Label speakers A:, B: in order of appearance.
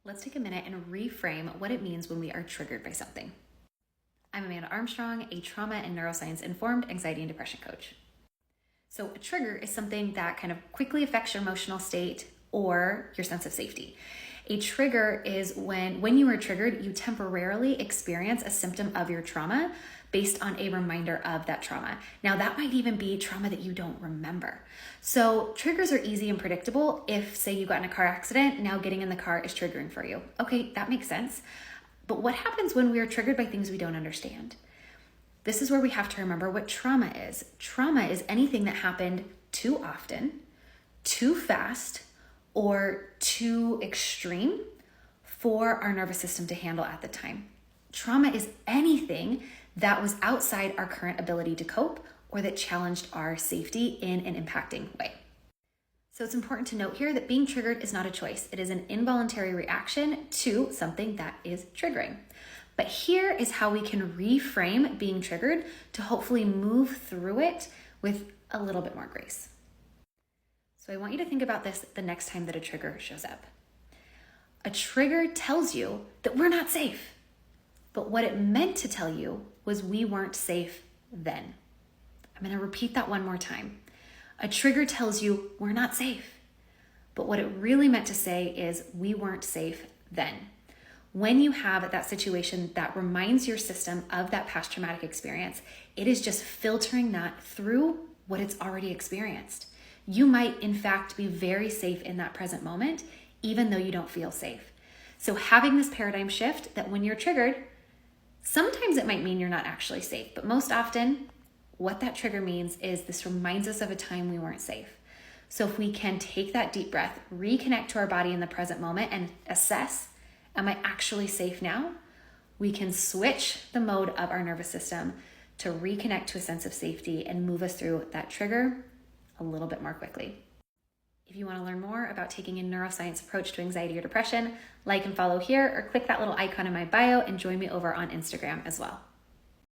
A: Let's take a minute and reframe what it means when we are triggered by something. I'm Amanda Armstrong, a trauma and neuroscience informed anxiety and depression coach. So a trigger is something that kind of quickly affects your emotional state or your sense of safety. A trigger is when you are triggered, you temporarily experience a symptom of your trauma based on a reminder of that trauma. Now, that might even be trauma that you don't remember. So triggers are easy and predictable. If, say, you got in a car accident, now getting in the car is triggering for you. Okay, that makes sense. But what happens when we are triggered by things we don't understand? This is where we have to remember what trauma is. Trauma is anything that happened too often, too fast, or too extreme for our nervous system to handle at the time. Trauma is anything that was outside our current ability to cope or that challenged our safety in an impacting way. So it's important to note here that being triggered is not a choice. It is an involuntary reaction to something that is triggering. But here is how we can reframe being triggered to hopefully move through it with a little bit more grace. So I want you to think about this the next time that a trigger shows up. A trigger tells you that we're not safe, but what it meant to tell you was we weren't safe then. I'm going to repeat that one more time. A trigger tells you we're not safe, but what it really meant to say is we weren't safe then. When you have that situation that reminds your system of that past traumatic experience, it is just filtering that through what it's already experienced. You might, in fact, be very safe in that present moment, even though you don't feel safe. So having this paradigm shift that when you're triggered, sometimes it might mean you're not actually safe, but most often what that trigger means is this reminds us of a time we weren't safe. So if we can take that deep breath, reconnect to our body in the present moment and assess, am I actually safe now? We can switch the mode of our nervous system to reconnect to a sense of safety and move us through that trigger a little bit more quickly. If you want to learn more about taking a neuroscience approach to anxiety or depression, like and follow here or click that little icon in my bio and join me over on Instagram as well.